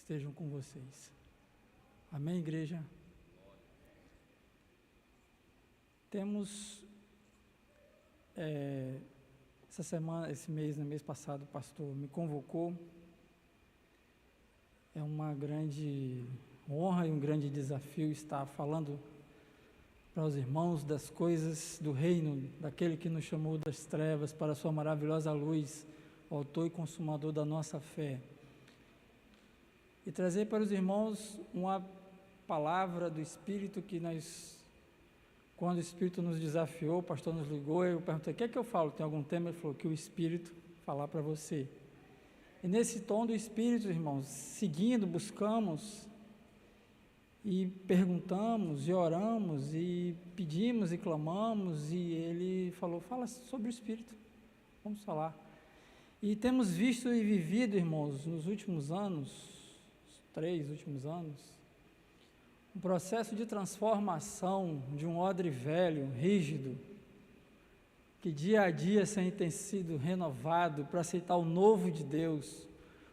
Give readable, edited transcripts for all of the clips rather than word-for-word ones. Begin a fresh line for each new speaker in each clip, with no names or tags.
estejam com vocês. Amém, igreja? Temos, essa semana, esse mês, no mês passado, o pastor me convocou. É uma grande honra e um grande desafio estar falando para os irmãos das coisas do reino, daquele que nos chamou das trevas para a sua maravilhosa luz, o autor e consumador da nossa fé. E trazer para os irmãos uma palavra do Espírito que nós, quando o Espírito nos desafiou, o pastor nos ligou, eu perguntei, o que é que eu falo? Tem algum tema? Ele falou, que o Espírito falar para você. E nesse tom do Espírito, irmãos, seguindo, buscamos e perguntamos e oramos e pedimos e clamamos, e ele falou, fala sobre o Espírito, vamos falar. E temos visto e vivido, irmãos, nos últimos anos, os 3 últimos anos, um processo de transformação de um odre velho, rígido, que dia a dia tem sido renovado para aceitar o novo de Deus,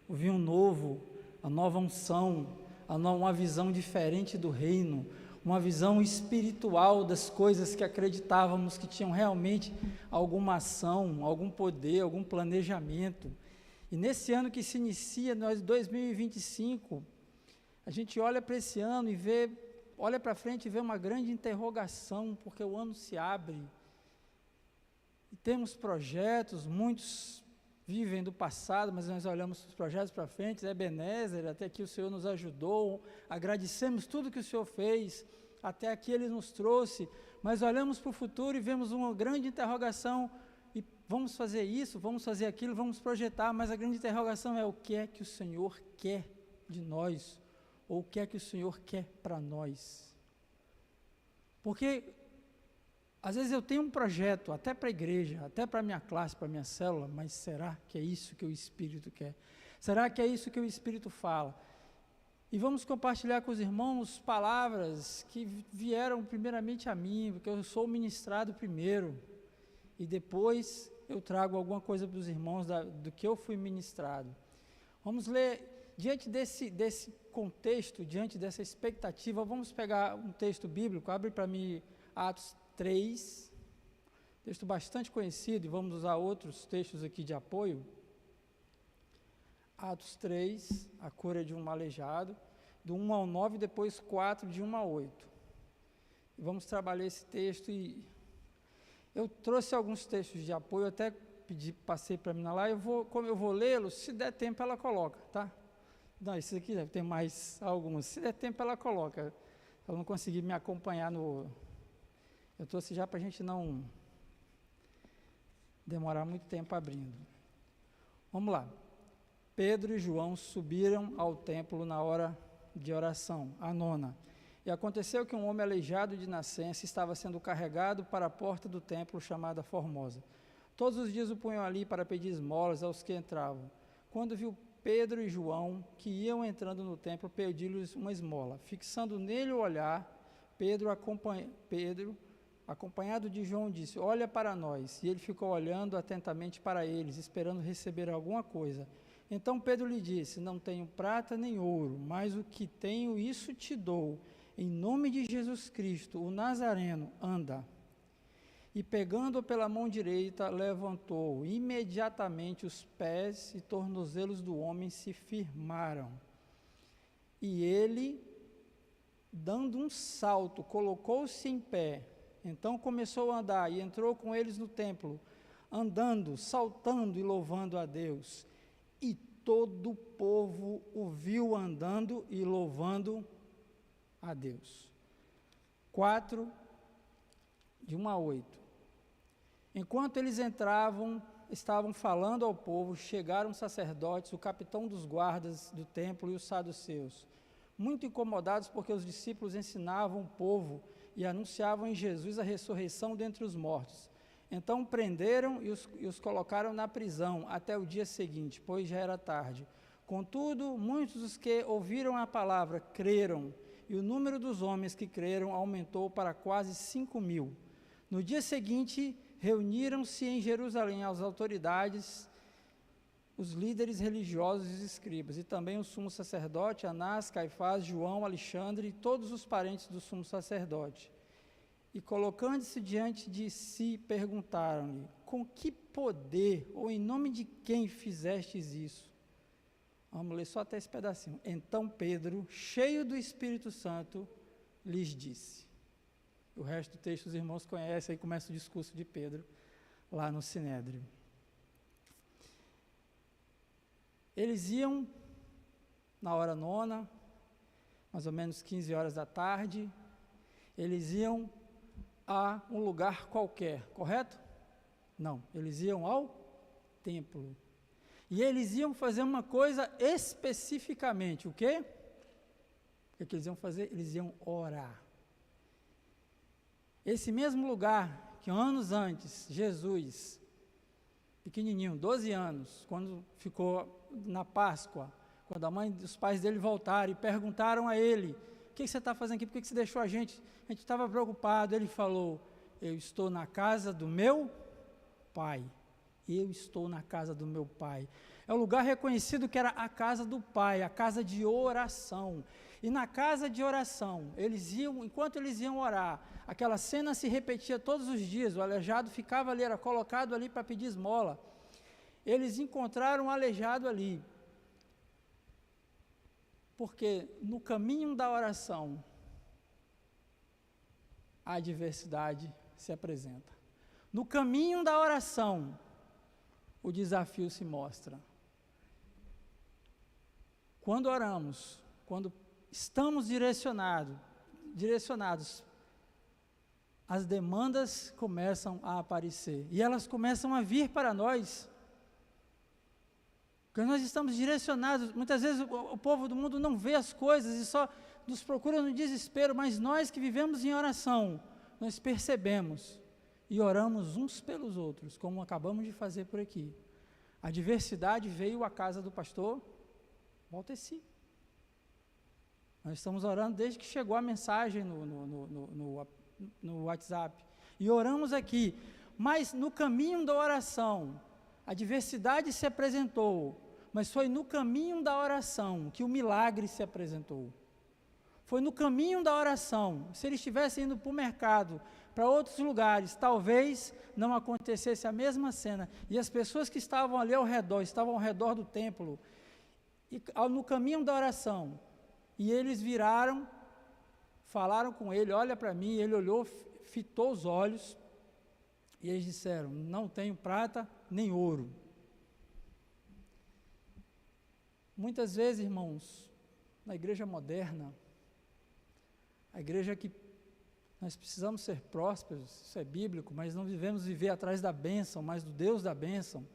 o vinho novo, a nova unção, uma visão diferente do reino, uma visão espiritual das coisas que acreditávamos que tinham realmente alguma ação, algum poder, algum planejamento. E nesse ano que se inicia, nós 2025, a gente olha para esse ano e vê, olha para frente e vê uma grande interrogação, porque o ano se abre. E temos projetos, muitos vivem do passado, mas nós olhamos os projetos para frente, Ebenezer, até aqui o Senhor nos ajudou, agradecemos tudo que o Senhor fez, até aqui Ele nos trouxe, mas olhamos para o futuro e vemos uma grande interrogação, e vamos fazer isso, vamos fazer aquilo, vamos projetar, mas a grande interrogação é o que é que o Senhor quer de nós, ou o que é que o Senhor quer para nós? Porque às vezes eu tenho um projeto, até para a igreja, até para a minha classe, para a minha célula, mas será que é isso que o Espírito quer? Será que é isso que o Espírito fala? E vamos compartilhar com os irmãos palavras que vieram primeiramente a mim, porque eu sou ministrado primeiro, e depois eu trago alguma coisa para os irmãos do que eu fui ministrado. Vamos ler, diante desse contexto, diante dessa expectativa, vamos pegar um texto bíblico, abre para mim Atos 3, texto bastante conhecido, e vamos usar outros textos aqui de apoio. Atos 3, a cura de um aleijado, do 1 ao 9, depois 4, de 1 a 8. E vamos trabalhar esse texto, e eu trouxe alguns textos de apoio, até passei para mim lá, como eu vou lê-los, se der tempo ela coloca, tá? Não, isso aqui deve ter mais alguns, se der tempo ela coloca, ela não conseguir me acompanhar eu trouxe já para a gente não demorar muito tempo abrindo. Vamos lá. Pedro e João subiram ao templo na hora de oração, a 9ª. E aconteceu que um homem aleijado de nascença estava sendo carregado para a porta do templo chamada Formosa. Todos os dias o punham ali para pedir esmolas aos que entravam. Quando viu Pedro e João, que iam entrando no templo, pediu-lhes uma esmola. Fixando nele o olhar, Pedro, acompanhado de João, disse, olha para nós. E ele ficou olhando atentamente para eles, esperando receber alguma coisa. Então Pedro lhe disse, não tenho prata nem ouro, mas o que tenho, isso te dou. Em nome de Jesus Cristo, o Nazareno, anda. E pegando-o pela mão direita, levantou. Imediatamente os pés e tornozelos do homem se firmaram. E ele, dando um salto, colocou-se em pé. Então começou a andar e entrou com eles no templo, andando, saltando e louvando a Deus. E todo o povo o viu andando e louvando a Deus. 4, de 1 a 8. Enquanto eles estavam falando ao povo, chegaram os sacerdotes, o capitão dos guardas do templo e os saduceus, muito incomodados porque os discípulos ensinavam o povo e anunciavam em Jesus a ressurreição dentre os mortos. Então prenderam e os colocaram na prisão até o dia seguinte, pois já era tarde. Contudo, muitos dos que ouviram a palavra creram, e o número dos homens que creram aumentou para quase 5.000. No dia seguinte, reuniram-se em Jerusalém as autoridades os líderes religiosos e os escribas, e também o sumo sacerdote, Anás, Caifás, João, Alexandre e todos os parentes do sumo sacerdote. E colocando-se diante de si, perguntaram-lhe: com que poder ou em nome de quem fizestes isso? Vamos ler só até esse pedacinho. Então Pedro, cheio do Espírito Santo, lhes disse. O resto do texto os irmãos conhecem, aí começa o discurso de Pedro lá no Sinédrio. Eles iam na hora nona, mais ou menos 15 horas da tarde, eles iam a um lugar qualquer, correto? Não, eles iam ao templo. E eles iam fazer uma coisa especificamente, o quê? O que eles iam fazer? Eles iam orar. Esse mesmo lugar que anos antes, Jesus, pequenininho, 12 anos, quando ficou na Páscoa, quando a mãe e os pais dele voltaram e perguntaram a ele: o que você está fazendo aqui? Por que você deixou a gente? A gente estava preocupado. Ele falou: eu estou na casa do meu pai. Eu estou na casa do meu pai. É o lugar reconhecido que era a casa do pai, a casa de oração. E na casa de oração, eles iam, enquanto eles iam orar, aquela cena se repetia todos os dias. O aleijado ficava ali, era colocado ali para pedir esmola. Eles encontraram um aleijado ali, porque no caminho da oração, a adversidade se apresenta. No caminho da oração, o desafio se mostra. Quando oramos, quando estamos direcionados, as demandas começam a aparecer, e elas começam a vir para nós, porque nós estamos direcionados. Muitas vezes o povo do mundo não vê as coisas e só nos procura no desespero, mas nós que vivemos em oração, nós percebemos e oramos uns pelos outros, como acabamos de fazer por aqui. A adversidade veio à casa do pastor Valteci. Nós estamos orando desde que chegou a mensagem no WhatsApp, e oramos aqui, mas no caminho da oração, a adversidade se apresentou, mas foi no caminho da oração que o milagre se apresentou. Foi no caminho da oração. Se eles estivessem indo para o mercado, para outros lugares, talvez não acontecesse a mesma cena, e as pessoas que estavam ali ao redor, estavam ao redor do templo, e no caminho da oração, e eles viraram, falaram com ele: olha para mim. Ele olhou, fitou os olhos, e eles disseram: não tenho prata nem ouro. Muitas vezes, irmãos, na igreja moderna, a igreja que nós precisamos ser prósperos, isso é bíblico, mas não devemos viver atrás da bênção, mas do Deus da bênção.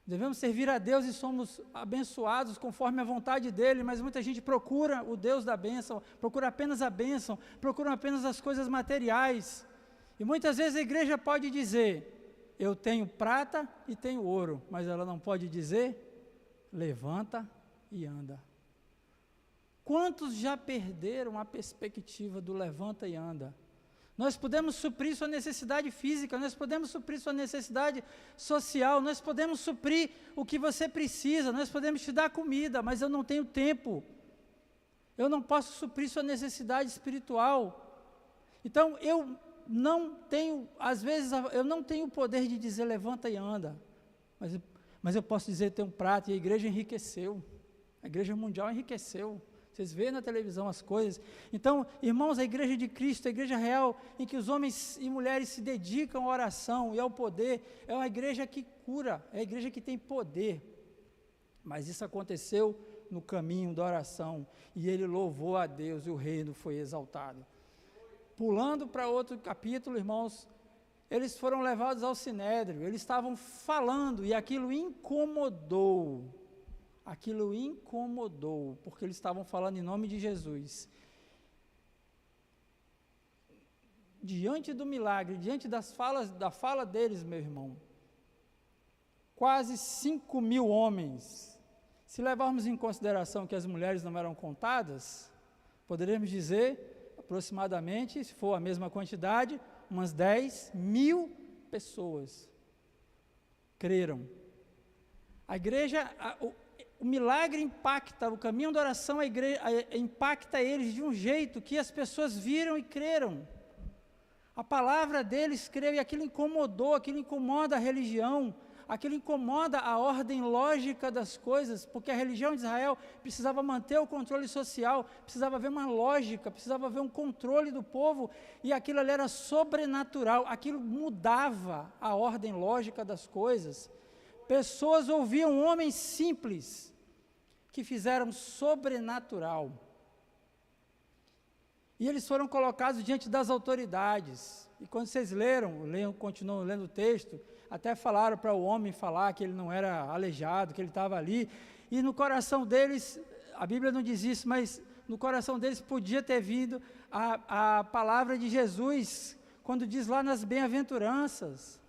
Devemos servir a Deus e somos abençoados conforme a vontade dEle, mas muita gente procura o Deus da bênção, procura apenas a bênção, procura apenas as coisas materiais. E muitas vezes a igreja pode dizer: eu tenho prata e tenho ouro, mas ela não pode dizer: levanta e anda. Quantos já perderam a perspectiva do levanta e anda? Nós podemos suprir sua necessidade física, nós podemos suprir sua necessidade social, nós podemos suprir o que você precisa, nós podemos te dar comida, mas eu não tenho tempo. Eu não posso suprir sua necessidade espiritual. Então, eu não tenho, às vezes, eu não tenho o poder de dizer levanta e anda, mas eu posso dizer: tenho prata. E a igreja enriqueceu, a igreja mundial enriqueceu. Vocês veem na televisão as coisas. Então, irmãos, a igreja de Cristo, a igreja real, em que os homens e mulheres se dedicam à oração e ao poder, é uma igreja que cura, é a igreja que tem poder. Mas isso aconteceu no caminho da oração, e ele louvou a Deus e o reino foi exaltado. Pulando para outro capítulo, irmãos, eles foram levados ao Sinédrio, eles estavam falando, e aquilo incomodou, porque eles estavam falando em nome de Jesus. Diante do milagre, diante da fala deles, meu irmão, quase 5.000 homens, se levarmos em consideração que as mulheres não eram contadas, poderíamos dizer, aproximadamente, se for a mesma quantidade, umas 10.000 pessoas creram. A igreja, o milagre impacta, o caminho da oração, impacta eles de um jeito que as pessoas viram e creram. A palavra deles creu e aquilo incomodou, aquilo incomoda a religião, aquilo incomoda a ordem lógica das coisas, porque a religião de Israel precisava manter o controle social, precisava haver uma lógica, precisava haver um controle do povo, e aquilo ali era sobrenatural, aquilo mudava a ordem lógica das coisas. Pessoas ouviam homens simples, que fizeram sobrenatural. E eles foram colocados diante das autoridades. E quando vocês continuam lendo o texto, até falaram para o homem falar que ele não era aleijado, que ele estava ali. E no coração deles, a Bíblia não diz isso, mas no coração deles podia ter vindo a palavra de Jesus, quando diz lá nas bem-aventuranças: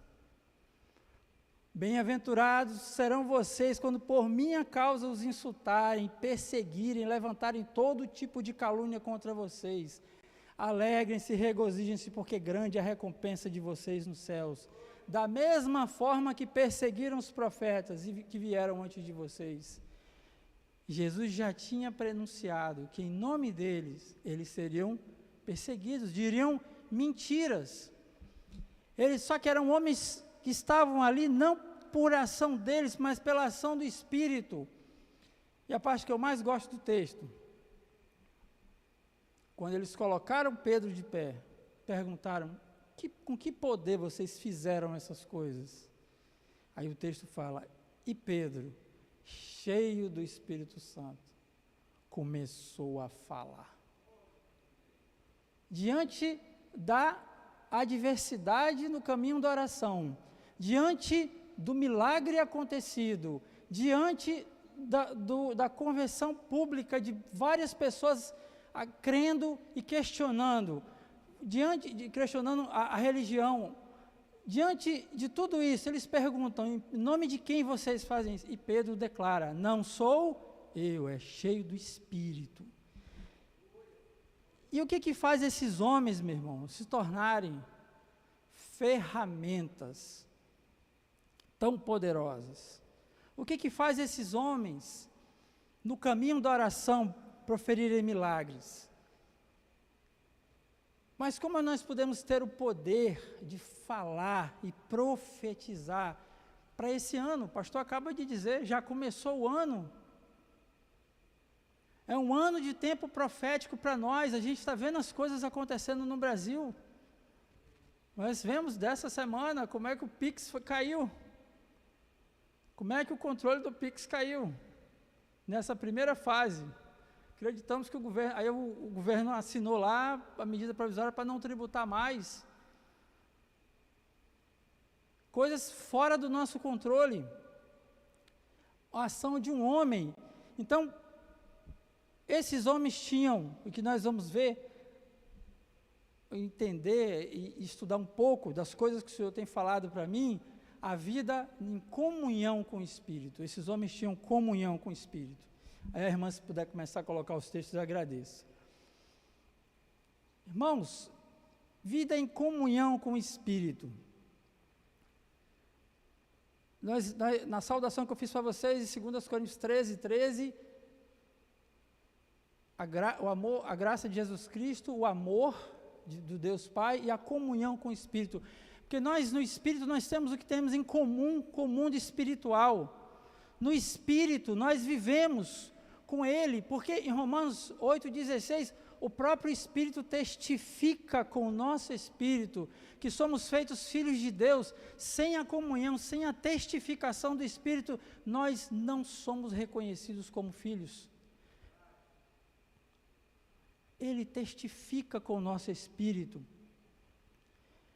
bem-aventurados serão vocês quando por minha causa os insultarem, perseguirem, levantarem todo tipo de calúnia contra vocês. Alegrem-se, regozijem-se, porque grande é a recompensa de vocês nos céus. Da mesma forma que perseguiram os profetas que vieram antes de vocês. Jesus já tinha prenunciado que em nome deles, eles seriam perseguidos, diriam mentiras. Eles só que eram homens que estavam ali não por ação deles, mas pela ação do Espírito. E a parte que eu mais gosto do texto, quando eles colocaram Pedro de pé, perguntaram: com que poder vocês fizeram essas coisas? Aí o texto fala: e Pedro, cheio do Espírito Santo, começou a falar. Diante da adversidade no caminho da oração, diante do milagre acontecido, diante da conversão pública de várias pessoas crendo e questionando, questionando a religião, diante de tudo isso, eles perguntam: em nome de quem vocês fazem isso? E Pedro declara: não sou eu, é cheio do Espírito. E o que faz esses homens, meu irmão, se tornarem ferramentas tão poderosas? O que faz esses homens, no caminho da oração, proferirem milagres? Mas como nós podemos ter o poder de falar e profetizar para esse ano? O pastor acaba de dizer, já começou o ano. É um ano de tempo profético para nós. A gente está vendo as coisas acontecendo no Brasil. Nós vemos dessa semana como é que o Pix caiu. Como é que o controle do Pix caiu nessa primeira fase. Acreditamos que o governo assinou lá a medida provisória para não tributar mais. Coisas fora do nosso controle. A ação de um homem. Então, esses homens tinham, o que nós vamos ver, entender e estudar um pouco das coisas que o Senhor tem falado para mim, a vida em comunhão com o Espírito. Esses homens tinham comunhão com o Espírito. Aí a irmã, se puder começar a colocar os textos, eu agradeço. Irmãos, vida em comunhão com o Espírito. Na saudação que eu fiz para vocês, em 2 Coríntios 13, a graça de Jesus Cristo, o amor do Deus Pai e a comunhão com o Espírito. Porque nós, no Espírito, nós temos o que temos em comum de espiritual. No Espírito, nós vivemos com Ele, porque em Romanos 8,16, o próprio Espírito testifica com o nosso Espírito que somos feitos filhos de Deus. Sem a comunhão, sem a testificação do Espírito, nós não somos reconhecidos como filhos. Ele testifica com o nosso Espírito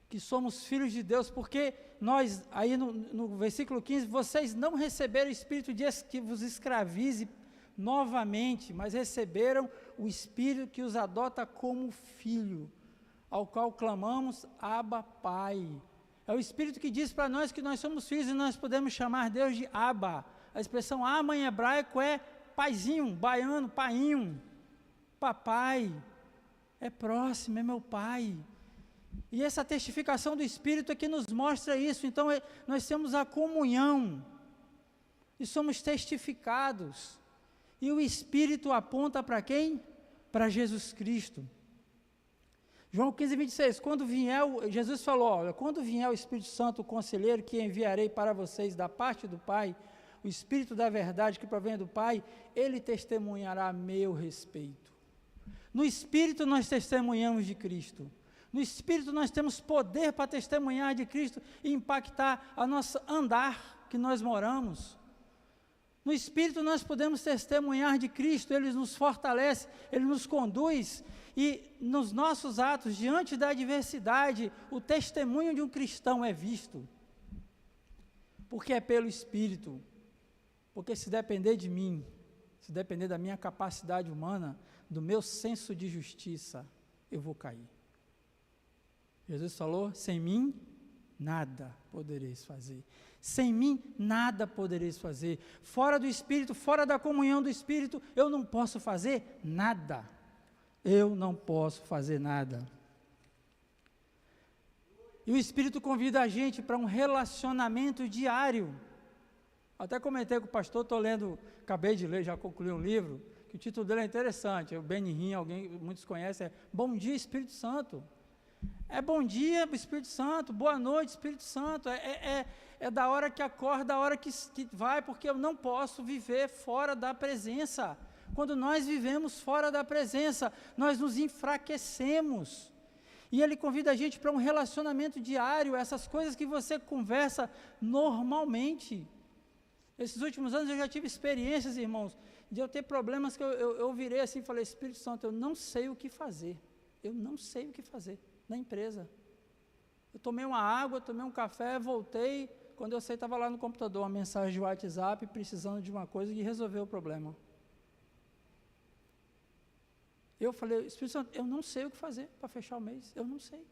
que somos filhos de Deus, porque nós, aí no versículo 15, vocês não receberam o Espírito que vos escravize novamente, mas receberam o Espírito que os adota como filho, ao qual clamamos, Abba, Pai. É o Espírito que diz para nós que nós somos filhos e nós podemos chamar Deus de Abba. A expressão Abba em hebraico é paizinho, baiano, painho, papai, é próximo, é meu pai. E essa testificação do Espírito é que nos mostra isso. Então, nós temos a comunhão. e somos testificados. E o Espírito aponta para quem? Para Jesus Cristo. João 15, 26, Jesus falou, olha, quando vier o Espírito Santo, o Conselheiro, que enviarei para vocês da parte do Pai, o Espírito da verdade que provém do Pai, ele testemunhará a meu respeito. No Espírito nós testemunhamos de Cristo. No Espírito nós temos poder para testemunhar de Cristo e impactar a nosso andar que nós moramos. No Espírito nós podemos testemunhar de Cristo, Ele nos fortalece, Ele nos conduz, e nos nossos atos, diante da adversidade, o testemunho de um cristão é visto, porque é pelo Espírito, porque se depender de mim, se depender da minha capacidade humana, do meu senso de justiça, eu vou cair. Jesus falou, sem mim, nada podereis fazer. Sem mim, nada podereis fazer. Fora do Espírito, fora da comunhão do Espírito, eu não posso fazer nada. Eu não posso fazer nada. E o Espírito convida a gente para um relacionamento diário. Até comentei com o pastor, acabei de ler, já concluí um livro, que o título dele é interessante, o Benihim, muitos conhecem, é Bom Dia Espírito Santo. É bom dia, Espírito Santo, boa noite, Espírito Santo, é da hora que acorda, da hora que vai, porque eu não posso viver fora da presença. Quando nós vivemos fora da presença, nós nos enfraquecemos. E ele convida a gente para um relacionamento diário, essas coisas que você conversa normalmente. Esses últimos anos eu já tive experiências, irmãos, de eu ter problemas que eu virei assim e falei, Espírito Santo, eu não sei o que fazer. Eu não sei o que fazer na empresa. Eu tomei uma água, tomei um café, voltei, quando eu sei, estava lá no computador, uma mensagem de WhatsApp, precisando de uma coisa e resolveu o problema. Eu falei, Espírito Santo, eu não sei o que fazer para fechar o mês, eu não sei.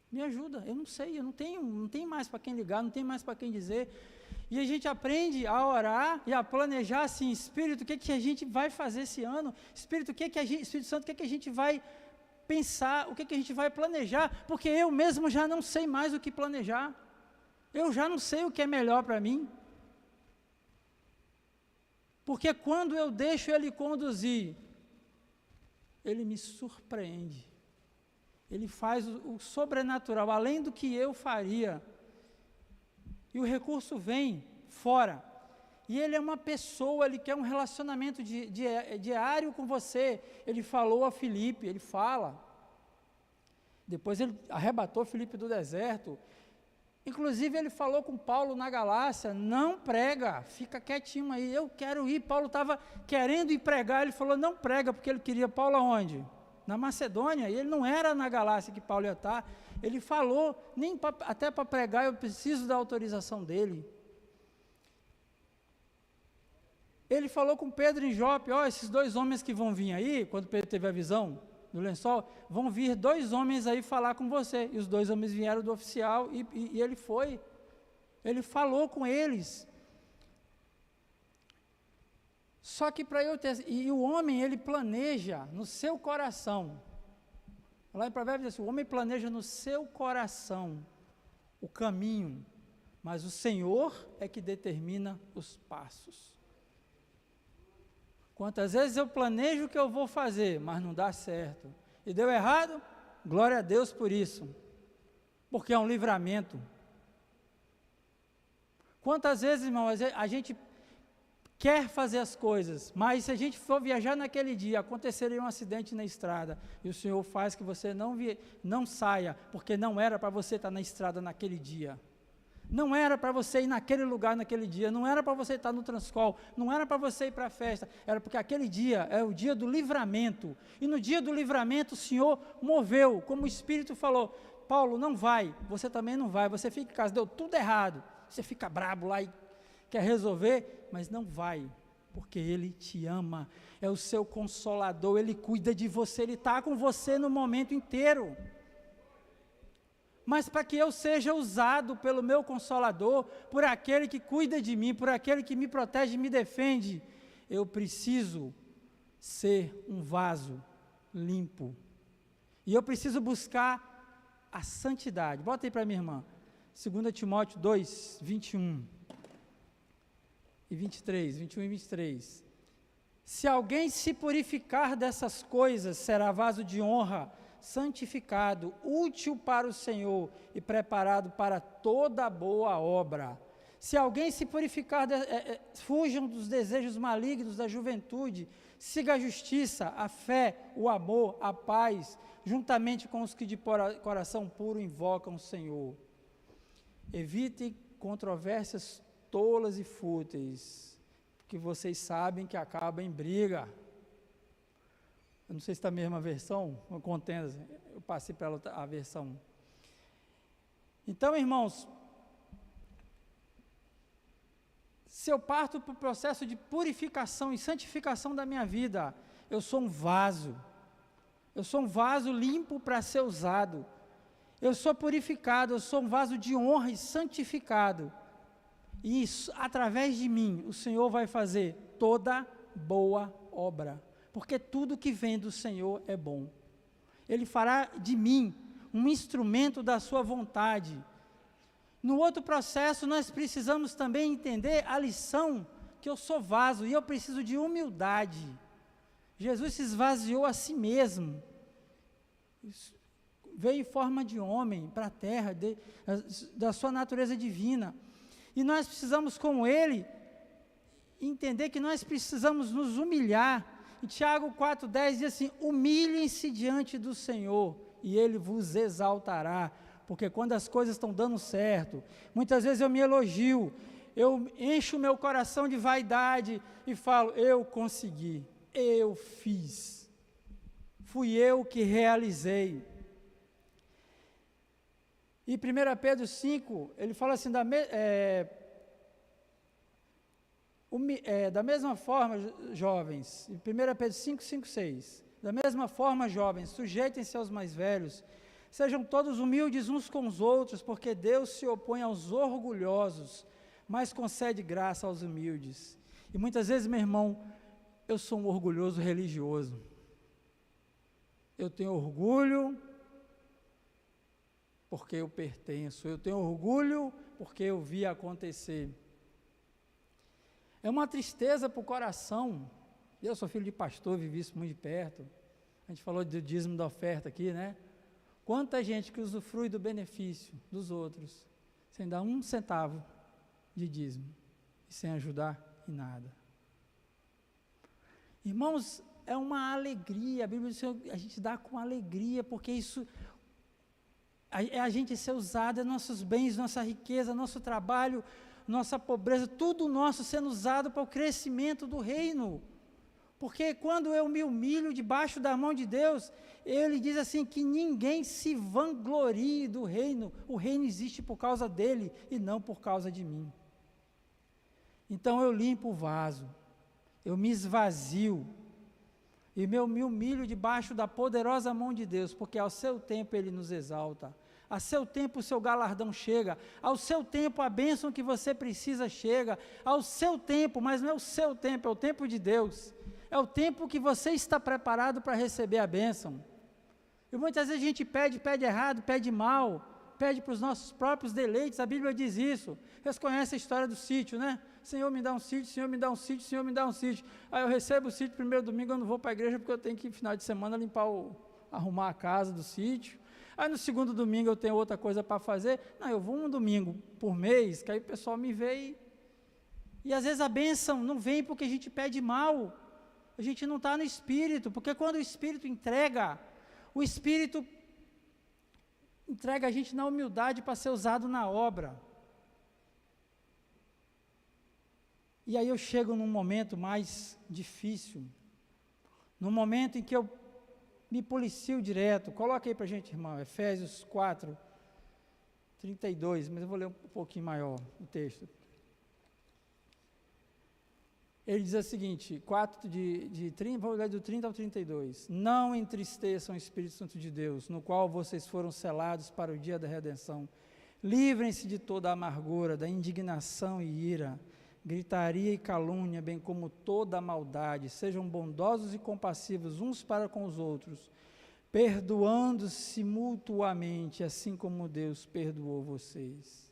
Me ajuda, eu não sei, eu não tenho mais para quem ligar, não tenho mais para quem dizer. E a gente aprende a orar e a planejar assim, Espírito, o que a gente vai fazer esse ano? Espírito, Espírito Santo, o que a gente vai pensar, o que a gente vai planejar? Porque eu mesmo já não sei mais o que planejar. Eu já não sei o que é melhor para mim. Porque quando eu deixo Ele conduzir, Ele me surpreende. Ele faz o sobrenatural, além do que eu faria. E o recurso vem fora. E Ele é uma pessoa, Ele quer um relacionamento diário com você. Ele falou a Filipe, Ele fala. Depois Ele arrebatou Filipe do deserto. Inclusive Ele falou com Paulo na Galácia, não prega, fica quietinho aí, eu quero ir. Paulo estava querendo ir pregar, Ele falou, não prega, porque Ele queria Paulo aonde? Na Macedônia, e ele não era na Galácia que Paulo ia estar. Ele falou, até para pregar eu preciso da autorização dele. Ele falou com Pedro em Jope, esses 2 homens que vão vir aí, quando Pedro teve a visão do lençol, vão vir 2 homens aí falar com você. E os 2 homens vieram do oficial e ele foi. Ele falou com eles. Só que para eu ter... E o homem, ele planeja no seu coração. Lá em Provérbios diz assim, o homem planeja no seu coração o caminho, mas o Senhor é que determina os passos. Quantas vezes eu planejo o que eu vou fazer, mas não dá certo. E deu errado? Glória a Deus por isso. Porque é um livramento. Quantas vezes, irmão, a gente quer fazer as coisas, mas se a gente for viajar naquele dia, aconteceria um acidente na estrada, e o Senhor faz que você não saia, porque não era para você estar na estrada naquele dia. Não era para você ir naquele lugar naquele dia, não era para você estar no Transcol, não era para você ir para a festa, era porque aquele dia é o dia do livramento, e no dia do livramento o Senhor moveu, como o Espírito falou, Paulo, não vai, você também não vai, você fica em casa, deu tudo errado, você fica brabo lá e quer resolver, mas não vai, porque Ele te ama, é o seu consolador, Ele cuida de você, Ele está com você no momento inteiro. Mas para que eu seja usado pelo meu Consolador, por aquele que cuida de mim, por aquele que me protege e me defende, eu preciso ser um vaso limpo. E eu preciso buscar a santidade. Bota aí para minha irmã, 2 Timóteo 2, 21. 21 e 23. Se alguém se purificar dessas coisas, será vaso de honra, santificado, útil para o Senhor e preparado para toda boa obra. Se alguém se purificar, fujam dos desejos malignos da juventude, siga a justiça, a fé, o amor, a paz, juntamente com os que de coração puro invocam o Senhor. Evitem controvérsias tolas e fúteis, porque vocês sabem que acaba em briga. Eu não sei se está a mesma versão, ou contendas, eu passei para a versão. Então, irmãos, se eu parto para o processo de purificação e santificação da minha vida, eu sou um vaso limpo para ser usado, eu sou purificado, eu sou um vaso de honra e santificado, e isso, através de mim, o Senhor vai fazer toda boa obra, porque tudo que vem do Senhor é bom. Ele fará de mim um instrumento da sua vontade. No outro processo, nós precisamos também entender a lição que eu sou vaso e eu preciso de humildade. Jesus se esvaziou a si mesmo, veio em forma de homem para a terra, da sua natureza divina. E nós precisamos, como ele, entender que nós precisamos nos humilhar. E Tiago 4,10 diz assim: humilhem-se diante do Senhor, e Ele vos exaltará. Porque quando as coisas estão dando certo, muitas vezes eu me elogio, eu encho o meu coração de vaidade e falo: eu consegui, eu fiz, fui eu que realizei. E 1 Pedro 5, ele fala assim, da mesma forma, jovens, 1 Pedro 5, 5, 6, da mesma forma, jovens, sujeitem-se aos mais velhos, sejam todos humildes uns com os outros, porque Deus se opõe aos orgulhosos, mas concede graça aos humildes. E muitas vezes, meu irmão, eu sou um orgulhoso religioso, eu tenho orgulho porque eu pertenço, eu tenho orgulho porque eu vi acontecer. É uma tristeza para o coração. Eu sou filho de pastor, vivi isso muito de perto. A gente falou do dízimo da oferta aqui, né? Quanta gente que usufrui do benefício dos outros, sem dar um centavo de dízimo, e sem ajudar em nada. Irmãos, é uma alegria, a Bíblia diz que a gente dá com alegria, porque isso é a gente ser usado, é nossos bens, nossa riqueza, nosso trabalho, nossa pobreza, tudo nosso sendo usado para o crescimento do reino. Porque quando eu me humilho debaixo da mão de Deus, Ele diz assim, que ninguém se vanglorie do reino, o reino existe por causa dele e não por causa de mim. Então eu limpo o vaso, eu me esvazio, e me humilho debaixo da poderosa mão de Deus, porque ao seu tempo Ele nos exalta, a seu tempo o seu galardão chega, ao seu tempo a bênção que você precisa chega, ao seu tempo, mas não é o seu tempo, é o tempo de Deus, é o tempo que você está preparado para receber a bênção. E muitas vezes a gente pede errado, pede mal, pede para os nossos próprios deleites, a Bíblia diz isso. Vocês conhecem a história do sítio, né? Senhor, me dá um sítio, Senhor, me dá um sítio, Senhor, me dá um sítio. Aí eu recebo o sítio, primeiro domingo eu não vou para a igreja, porque eu tenho que, final de semana, arrumar a casa do sítio. Aí no segundo domingo eu tenho outra coisa para fazer. Não, eu vou um domingo por mês, que aí o pessoal me vê e às vezes a bênção não vem porque a gente pede mal, a gente não está no Espírito, porque quando o Espírito entrega a gente na humildade para ser usado na obra. E aí eu chego num momento mais difícil, num momento em que eu me policio direto. Coloca aí para a gente, irmão, Efésios 4, 32, mas eu vou ler um pouquinho maior o texto. Ele diz o seguinte, 4 vou ler do 30 ao 32. Não entristeçam o Espírito Santo de Deus, no qual vocês foram selados para o dia da redenção. Livrem-se de toda a amargura, da indignação e ira, gritaria e calúnia, bem como toda a maldade. Sejam bondosos e compassivos uns para com os outros, perdoando-se mutuamente, assim como Deus perdoou vocês.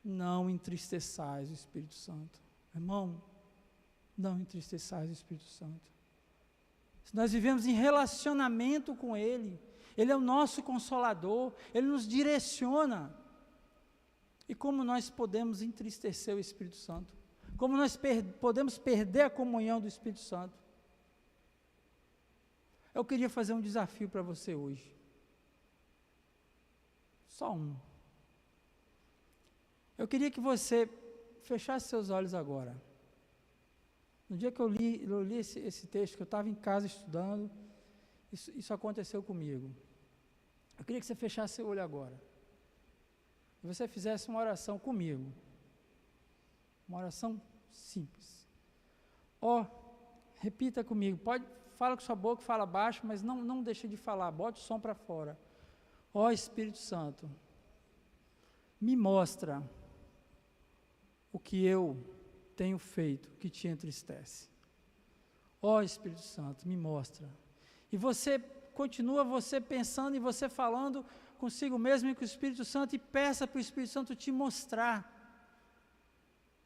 Não entristeçais o Espírito Santo. Irmão, não entristeçais o Espírito Santo. Se nós vivemos em relacionamento com Ele, Ele é o nosso Consolador, Ele nos direciona. E como nós podemos entristecer o Espírito Santo? Como nós podemos perder a comunhão do Espírito Santo? Eu queria fazer um desafio para você hoje. Só um. Eu queria que você fechasse seus olhos agora. No dia que eu li esse texto, que eu estava em casa estudando, isso aconteceu comigo. Eu queria que você fechasse seu olho agora. E você fizesse uma oração comigo. Uma oração simples. Repita comigo. Fala com sua boca, fala baixo, mas não deixe de falar. Bote o som para fora. Espírito Santo, me mostra o que eu tenho feito que te entristece. Espírito Santo, me mostra. E continua pensando e você falando consigo mesmo e com o Espírito Santo, e peça para o Espírito Santo te mostrar.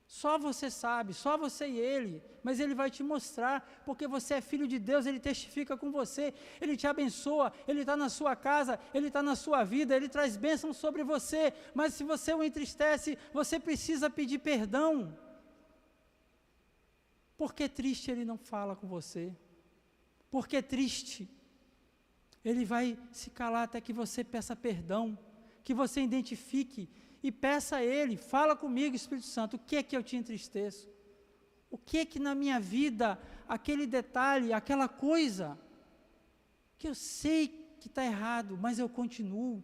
Só você sabe, só você e Ele, mas Ele vai te mostrar, porque você é filho de Deus, Ele testifica com você, Ele te abençoa, Ele está na sua casa, Ele está na sua vida, Ele traz bênçãos sobre você, mas se você o entristece, você precisa pedir perdão. Por que triste Ele não fala com você? Por que triste? Ele vai se calar até que você peça perdão, que você identifique e peça a Ele, fala comigo, Espírito Santo, o que é que eu te entristeço? O que é que na minha vida, aquele detalhe, aquela coisa, que eu sei que está errado, mas eu continuo,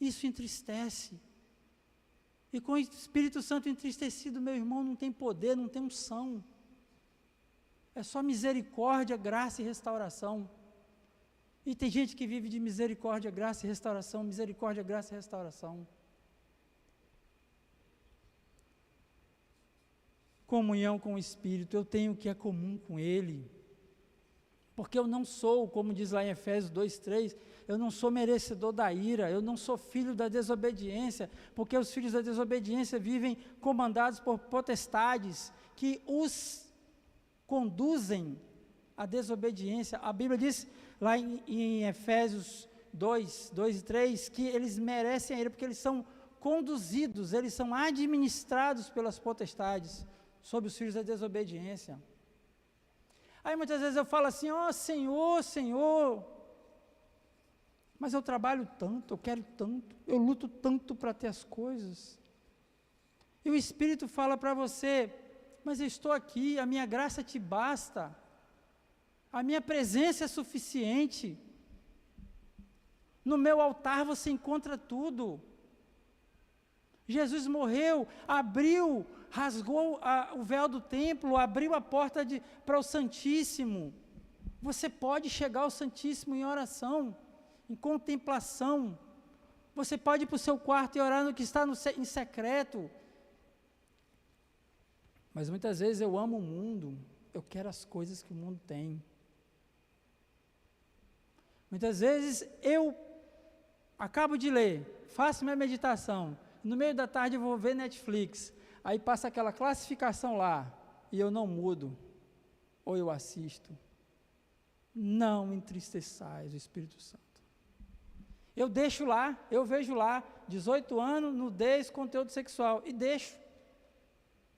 isso entristece. E com o Espírito Santo entristecido, meu irmão, não tem poder, não tem unção, é só misericórdia, graça e restauração. E tem gente que vive de misericórdia, graça e restauração, misericórdia, graça e restauração. Comunhão com o Espírito, eu tenho o que é comum com Ele, porque eu não sou, como diz lá em Efésios 2:3, eu não sou merecedor da ira, eu não sou filho da desobediência, porque os filhos da desobediência vivem comandados por potestades, que os conduzem à desobediência. A Bíblia diz, lá em Efésios 2:3, que eles merecem a ira, porque eles são conduzidos, eles são administrados pelas potestades, sobre os filhos da desobediência. Aí muitas vezes eu falo assim, Senhor, Senhor, mas eu trabalho tanto, eu quero tanto, eu luto tanto para ter as coisas. E o Espírito fala para você, mas eu estou aqui, a minha graça te basta, a minha presença é suficiente, no meu altar você encontra tudo. Jesus morreu, rasgou o véu do templo, abriu a porta para o Santíssimo. Você pode chegar ao Santíssimo em oração, em contemplação. Você pode ir para o seu quarto e orar no que está em secreto. Mas muitas vezes eu amo o mundo, eu quero as coisas que o mundo tem. Muitas vezes eu acabo de ler, faço minha meditação, no meio da tarde eu vou ver Netflix, aí passa aquela classificação lá, e eu não mudo, ou eu assisto. Não entristeçais o Espírito Santo. Eu deixo lá, eu vejo lá, 18 anos, nudez, conteúdo sexual, e deixo.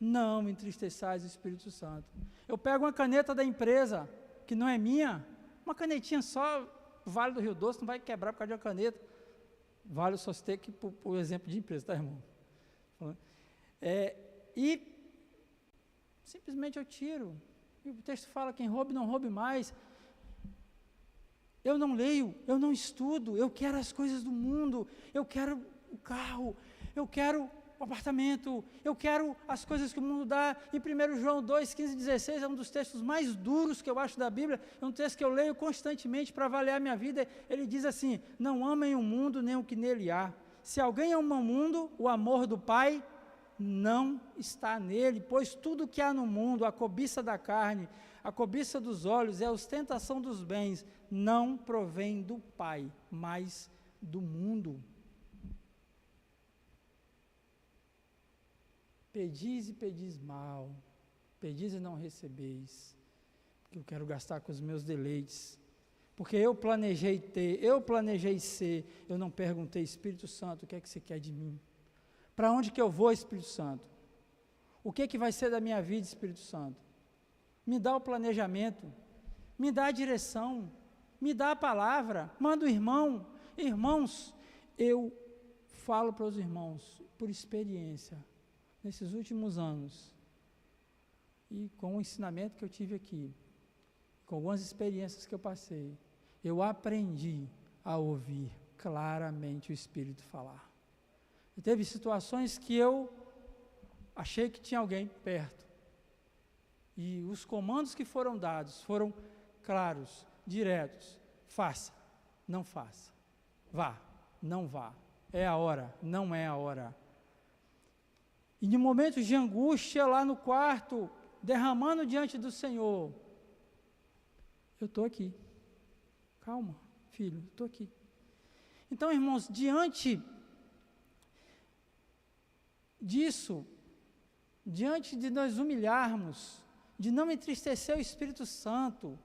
Não entristeçais o Espírito Santo. Eu pego uma caneta da empresa, que não é minha, uma canetinha só, o Vale do Rio Doce não vai quebrar por causa de uma caneta. Vale o Sostec, por exemplo de empresa, tá, irmão? E simplesmente eu tiro. E o texto fala, quem roube, não roube mais. Eu não leio, eu não estudo, eu quero as coisas do mundo, eu quero o carro, eu quero o apartamento, eu quero as coisas que o mundo dá. E 1 João 2:15-16 é um dos textos mais duros que eu acho da Bíblia, é um texto que eu leio constantemente para avaliar a minha vida. Ele diz assim, não amem o mundo nem o que nele há. Se alguém ama o mundo, o amor do Pai não está nele, pois tudo que há no mundo, a cobiça da carne, a cobiça dos olhos e a ostentação dos bens, não provém do Pai, mas do mundo. Pedis e pedis mal, pedis e não recebeis, porque eu quero gastar com os meus deleites, porque eu planejei ter, eu planejei ser, eu não perguntei, Espírito Santo, o que é que você quer de mim? Para onde que eu vou, Espírito Santo? O que é que vai ser da minha vida, Espírito Santo? Me dá o planejamento, me dá a direção, me dá a palavra, manda o irmão. Irmãos, eu falo para os irmãos, por experiência, nesses últimos anos, e com o ensinamento que eu tive aqui, com algumas experiências que eu passei, eu aprendi a ouvir claramente o Espírito falar. E teve situações que eu achei que tinha alguém perto, e os comandos que foram dados foram claros, diretos: faça, não faça, vá, não vá, é a hora, não é a hora. E de momentos de angústia lá no quarto, derramando diante do Senhor, eu estou aqui, calma, filho, estou aqui. Então, irmãos, diante disso, diante de nós humilharmos, de não entristecer o Espírito Santo,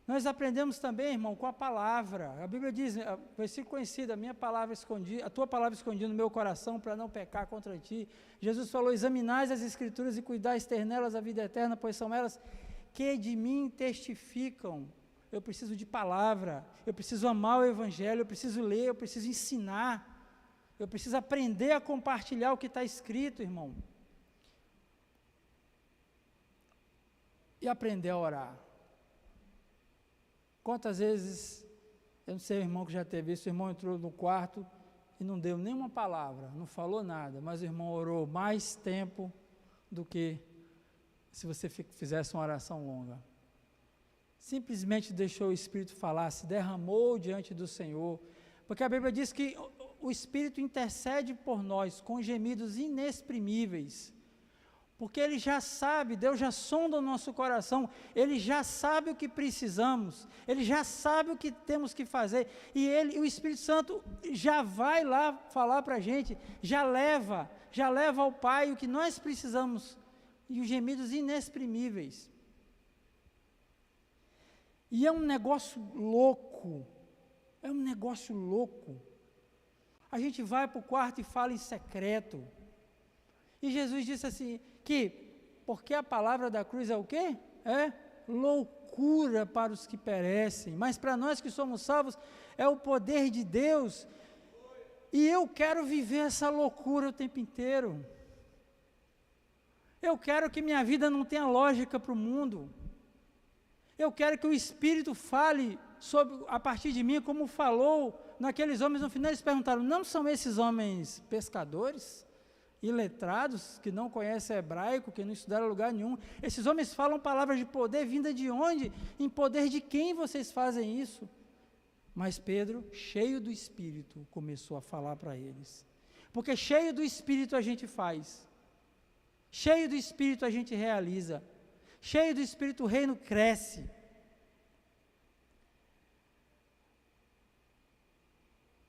nós aprendemos também, irmão, com a palavra. A Bíblia diz, versículo conhecido, a tua palavra escondi no meu coração para não pecar contra ti. Jesus falou: examinais as Escrituras e cuidais ter nelas a vida eterna, pois são elas que de mim testificam. Eu preciso de palavra, eu preciso amar o Evangelho, eu preciso ler, eu preciso ensinar, eu preciso aprender a compartilhar o que está escrito, irmão. E aprender a orar. Quantas vezes, eu não sei o irmão que já teve isso, o irmão entrou no quarto e não deu nenhuma palavra, não falou nada, mas o irmão orou mais tempo do que se você fizesse uma oração longa. Simplesmente deixou o Espírito falar, se derramou diante do Senhor, porque a Bíblia diz que o Espírito intercede por nós com gemidos inexprimíveis, porque Ele já sabe, Deus já sonda o nosso coração, Ele já sabe o que precisamos, Ele já sabe o que temos que fazer, e o Espírito Santo já vai lá falar para a gente, já leva ao Pai o que nós precisamos, e os gemidos inexprimíveis. E é um negócio louco, a gente vai para o quarto e fala em secreto, e Jesus disse assim, porque a palavra da cruz é o quê? É loucura para os que perecem, mas para nós que somos salvos, é o poder de Deus, e eu quero viver essa loucura o tempo inteiro, eu quero que minha vida não tenha lógica para o mundo, eu quero que o Espírito fale a partir de mim, como falou naqueles homens, no final eles perguntaram, não são esses homens pescadores? Iletrados, que não conhecem hebraico, que não estudaram lugar nenhum, esses homens falam palavras de poder, vinda de onde? Em poder de quem vocês fazem isso? Mas Pedro, cheio do Espírito, começou a falar para eles, porque cheio do Espírito a gente faz, cheio do Espírito a gente realiza, cheio do Espírito o reino cresce.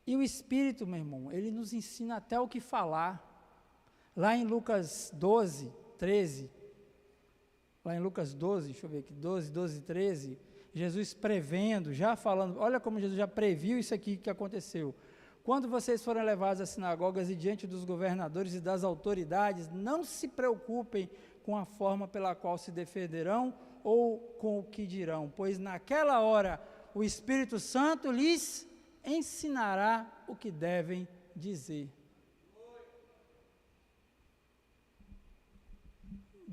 E o Espírito, meu irmão, ele nos ensina até o que falar. Lá em Lucas 12, 13, lá em Lucas 12, deixa eu ver aqui, 12, 13, Jesus prevendo, já falando, olha como Jesus já previu isso aqui que aconteceu. Quando vocês forem levados às sinagogas e diante dos governadores e das autoridades, não se preocupem com a forma pela qual se defenderão ou com o que dirão, pois naquela hora o Espírito Santo lhes ensinará o que devem dizer.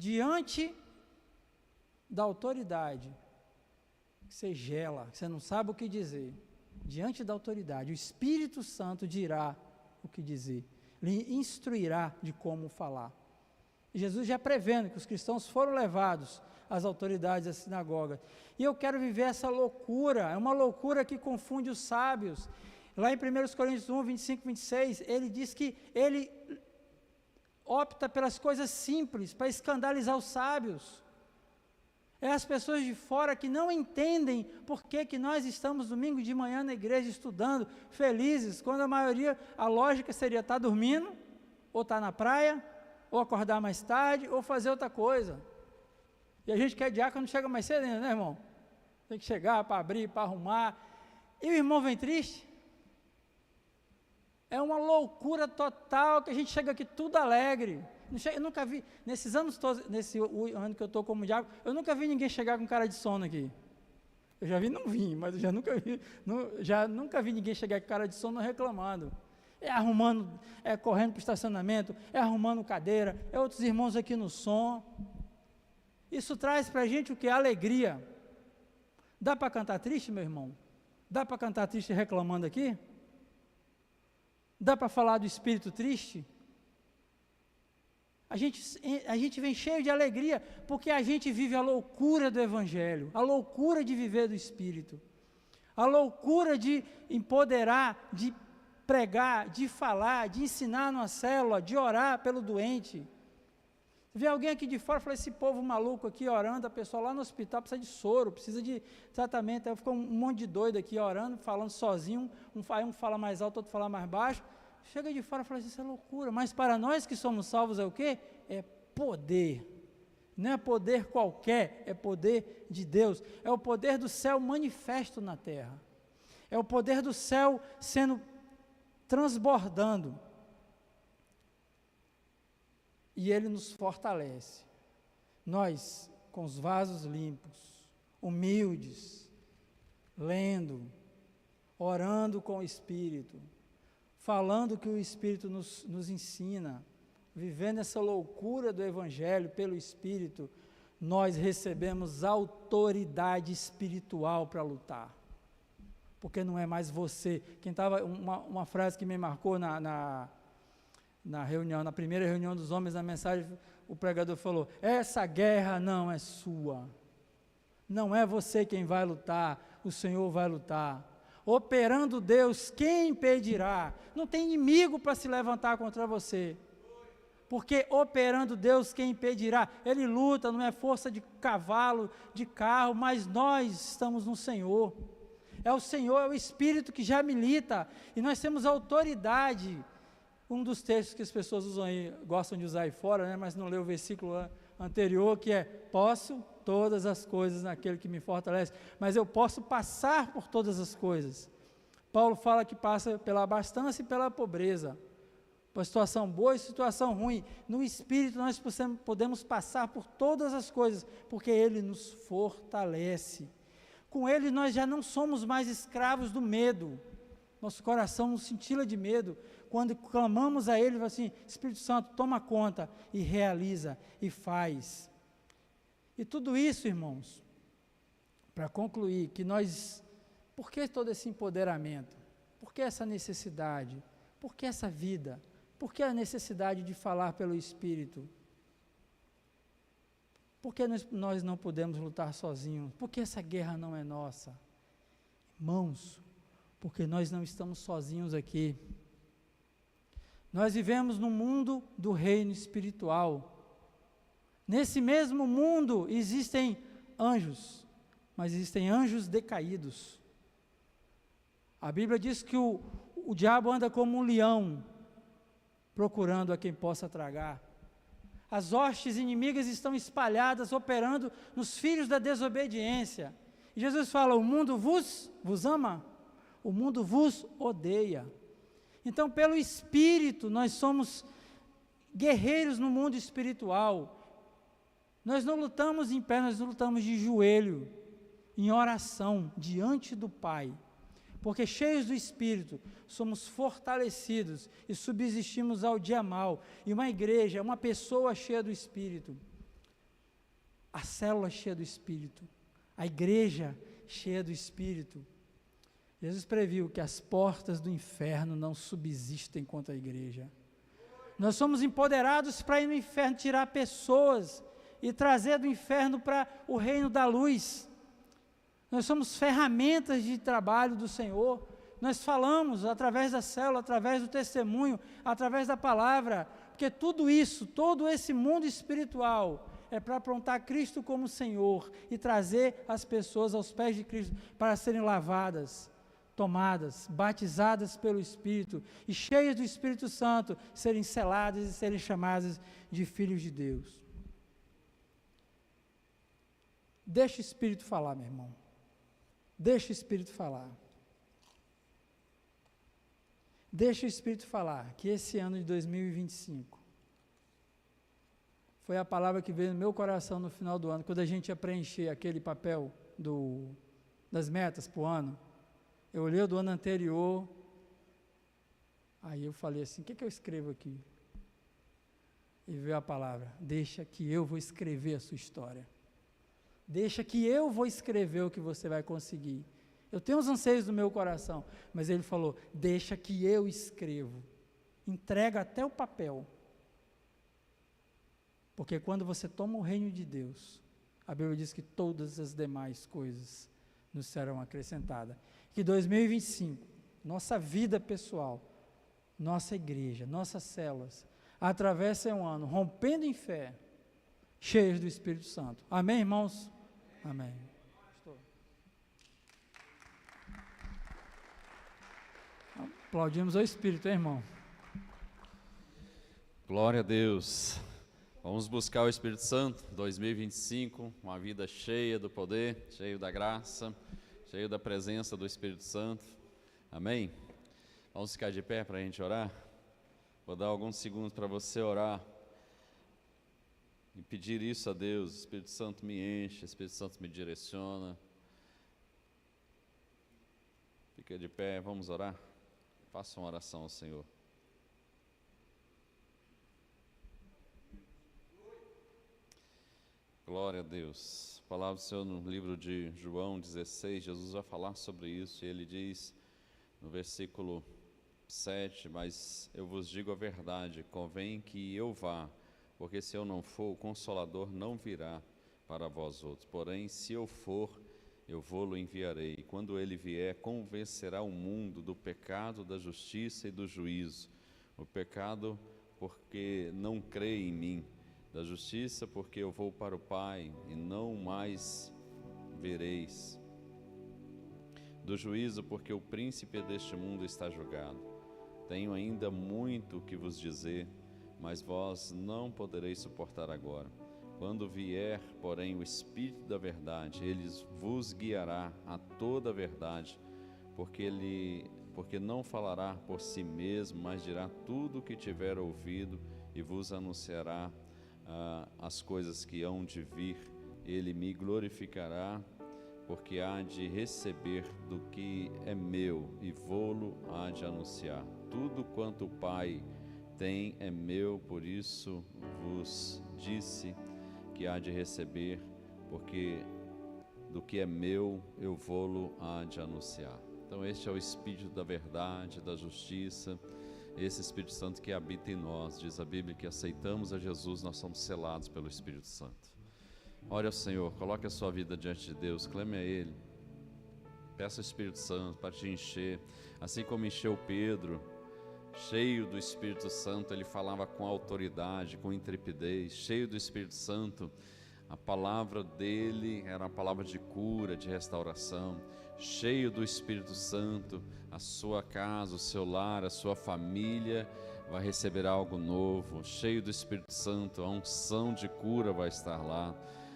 Diante da autoridade, você gela, você não sabe o que dizer. Diante da autoridade, o Espírito Santo dirá o que dizer, lhe instruirá de como falar. E Jesus já prevendo que os cristãos foram levados às autoridades da sinagoga. E eu quero viver essa loucura, é uma loucura que confunde os sábios. Lá em 1 Coríntios 1, 25, 26, ele diz que ele opta pelas coisas simples para escandalizar os sábios. É as pessoas de fora que não entendem por que nós estamos domingo de manhã na igreja estudando, felizes, quando a maioria, a lógica seria estar dormindo, ou estar na praia, ou acordar mais tarde, ou fazer outra coisa. E a gente que é diácono chega mais cedo ainda, né, irmão? Tem que chegar para abrir, para arrumar. E o irmão vem triste. É uma loucura total que a gente chega aqui tudo alegre. Eu nunca vi, nesses anos todos, nesse ano que eu estou como diácono, eu nunca vi ninguém chegar com cara de sono aqui. Eu já vi, não vim, mas eu já nunca vi ninguém chegar com cara de sono reclamando. É arrumando, é correndo para o estacionamento, é arrumando cadeira, é outros irmãos aqui no som. Isso traz para a gente o que? Alegria. Dá para cantar triste, meu irmão? Dá para cantar triste reclamando aqui? Dá para falar do espírito triste? A gente vem cheio de alegria, porque a gente vive a loucura do Evangelho, a loucura de viver do Espírito, a loucura de empoderar, de pregar, de falar, de ensinar numa célula, de orar pelo doente. Vê alguém aqui de fora e fala, esse povo maluco aqui orando, a pessoa lá no hospital precisa de soro, precisa de tratamento, aí fica um monte de doido aqui orando, falando sozinho, um fala mais alto, outro fala mais baixo. Chega de fora e fala, isso é loucura, mas para nós que somos salvos é o quê? É poder, não é poder qualquer, é poder de Deus, é o poder do céu manifesto na terra, é o poder do céu sendo transbordando, e Ele nos fortalece, nós com os vasos limpos, humildes, lendo, orando com o Espírito, falando o que o Espírito nos ensina, vivendo essa loucura do Evangelho pelo Espírito, nós recebemos autoridade espiritual para lutar, porque não é mais você, uma frase que me marcou na reunião, na primeira reunião dos homens, na mensagem, o pregador falou, essa guerra não é sua, não é você quem vai lutar, o Senhor vai lutar. Operando Deus, quem impedirá? Não tem inimigo para se levantar contra você, porque operando Deus, quem impedirá? Ele luta, não é força de cavalo, de carro, mas nós estamos no Senhor, é o Senhor, é o Espírito que já milita, e nós temos autoridade. Um dos textos que as pessoas usam aí, gostam de usar aí fora, né, mas não lê o versículo anterior, que é, posso todas as coisas naquele que me fortalece, mas eu posso passar por todas as coisas. Paulo fala que passa pela abastança e pela pobreza, por situação boa e situação ruim. No Espírito nós podemos passar por todas as coisas, porque Ele nos fortalece. Com Ele nós já não somos mais escravos do medo, nosso coração não cintila de medo, quando clamamos a Ele, assim, Espírito Santo, toma conta, e realiza, e faz. E tudo isso, irmãos, para concluir, por que todo esse empoderamento? Por que essa necessidade? Por que essa vida? Por que a necessidade de falar pelo Espírito? Por que nós não podemos lutar sozinhos? Por que essa guerra não é nossa? Irmãos, porque nós não estamos sozinhos aqui. Nós vivemos no mundo do reino espiritual. Nesse mesmo mundo existem anjos, mas existem anjos decaídos. A Bíblia diz que o diabo anda como um leão, procurando a quem possa tragar. As hostes inimigas estão espalhadas, operando nos filhos da desobediência. E Jesus fala, o mundo vos ama, o mundo vos odeia. Então, pelo Espírito, nós somos guerreiros no mundo espiritual. Nós não lutamos em pé, nós lutamos de joelho, em oração, diante do Pai, porque cheios do Espírito, somos fortalecidos e subsistimos ao dia mal, e uma igreja, uma pessoa cheia do Espírito, a célula cheia do Espírito, a igreja cheia do Espírito. Jesus previu que as portas do inferno não subsistem contra a igreja. Nós somos empoderados para ir no inferno, tirar pessoas e trazer do inferno para o reino da luz. Nós somos ferramentas de trabalho do Senhor. Nós falamos através da célula, através do testemunho, através da palavra, porque tudo isso, todo esse mundo espiritual é para apontar Cristo como Senhor e trazer as pessoas aos pés de Cristo para serem lavadas, tomadas, batizadas pelo Espírito e cheias do Espírito Santo, serem seladas e serem chamadas de filhos de Deus. Deixa o Espírito falar, meu irmão. Deixa o Espírito falar. Deixa o Espírito falar, que esse ano de 2025 foi a palavra que veio no meu coração no final do ano, quando a gente ia preencher aquele papel das metas para o ano. Eu olhei o do ano anterior, aí eu falei assim, o que eu escrevo aqui? E veio a palavra, deixa que eu vou escrever a sua história. Deixa que eu vou escrever o que você vai conseguir. Eu tenho os anseios do meu coração, mas ele falou, deixa que eu escrevo. Entrega até o papel. Porque quando você toma o reino de Deus, a Bíblia diz que todas as demais coisas nos serão acrescentadas. Que 2025, nossa vida pessoal, nossa igreja, nossas células, atravessem um ano rompendo em fé, cheios do Espírito Santo. Amém, irmãos? Amém. Aplaudimos ao Espírito, hein, irmão?
Glória a Deus. Vamos buscar o Espírito Santo, 2025, uma vida cheia do poder, cheio da graça, cheio da presença do Espírito Santo. Amém? Vamos ficar de pé para a gente orar? Vou dar alguns segundos para você orar e pedir isso a Deus. O Espírito Santo me enche, o Espírito Santo me direciona. Fica de pé, vamos orar? Faça uma oração ao Senhor. Glória a Deus. A palavra do Senhor no livro de João 16, Jesus vai falar sobre isso, e ele diz no versículo 7, mas eu vos digo a verdade, convém que eu vá, porque se eu não for, o Consolador não virá para vós outros. Porém, se eu for, eu vou-lo enviarei. E quando ele vier, convencerá o mundo do pecado, da justiça e do juízo. O pecado, porque não crê em mim. Da justiça, porque eu vou para o Pai e não mais vereis. Do juízo, porque o príncipe deste mundo está julgado. Tenho ainda muito que vos dizer, mas vós não podereis suportar agora. Quando vier, porém, o Espírito da verdade, ele vos guiará a toda a verdade, porque não falará por si mesmo, mas dirá tudo o que tiver ouvido e vos anunciará as coisas que hão de vir. Ele me glorificará, porque há de receber do que é meu e vô-lo há de anunciar. Tudo quanto o Pai tem é meu, por isso vos disse que há de receber, porque do que é meu eu vô-lo há de anunciar. Então este é o Espírito da verdade, da justiça, esse Espírito Santo que habita em nós. Diz a Bíblia que aceitamos a Jesus, nós somos selados pelo Espírito Santo. Ore ao Senhor, coloque a sua vida diante de Deus, clame a Ele, peça ao Espírito Santo para te encher, assim como encheu Pedro, cheio do Espírito Santo, ele falava com autoridade, com intrepidez, cheio do Espírito Santo, a palavra dele era uma palavra de cura, de restauração. Cheio do Espírito Santo, a sua casa, o seu lar, a sua família vai receber algo novo. Cheio do Espírito Santo, a unção de cura vai estar lá,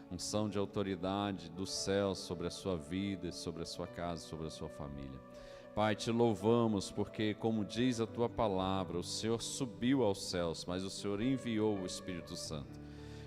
unção de autoridade do céu sobre a sua vida, sobre a sua casa, sobre a sua família. Pai, te louvamos porque, como diz a tua palavra, o Senhor subiu aos céus, mas o Senhor enviou o Espírito Santo.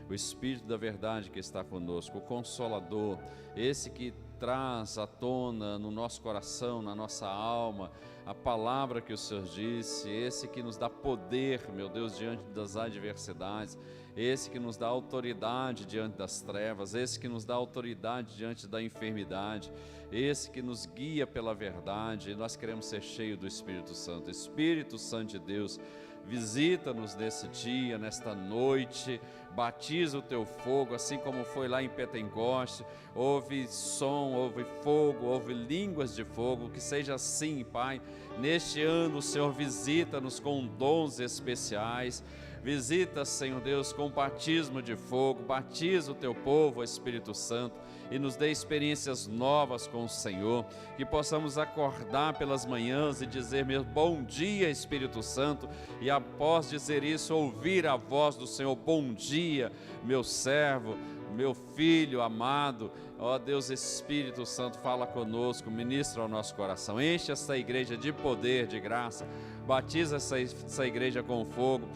O Espírito da verdade que está conosco, o Consolador, esse que traz à tona no nosso coração, na nossa alma, a palavra que o Senhor disse, esse que nos dá poder, meu Deus, diante das adversidades, esse que nos dá autoridade diante das trevas, esse que nos dá autoridade diante da enfermidade, esse que nos guia pela verdade. E nós queremos ser cheios do Espírito Santo. Espírito Santo de Deus, visita-nos nesse dia, nesta noite, batiza o teu fogo, assim como foi lá em Pentecoste, houve som, houve fogo, houve línguas de fogo, que seja assim, Pai. Neste ano o Senhor visita-nos com dons especiais, Visita, Senhor Deus, com batismo de fogo, batiza o teu povo, Espírito Santo, e nos dê experiências novas com o Senhor, que possamos acordar pelas manhãs e dizer mesmo, bom dia, Espírito Santo, e após dizer isso, ouvir a voz do Senhor, bom dia, meu servo, meu filho amado. Ó Deus, Espírito Santo, fala conosco, ministra ao nosso coração, enche essa igreja de poder, de graça, batiza essa igreja com fogo,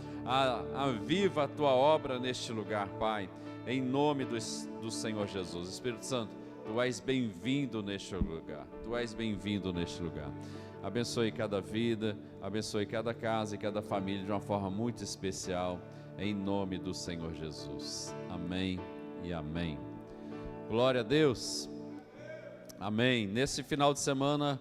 aviva a tua obra neste lugar, Pai, em nome do Senhor Jesus. Espírito Santo, tu és bem-vindo neste lugar, tu és bem-vindo neste lugar. Abençoe cada vida, abençoe cada casa e cada família de uma forma muito especial, em nome do Senhor Jesus. Amém e amém. Glória a Deus. Amém. Nesse final de semana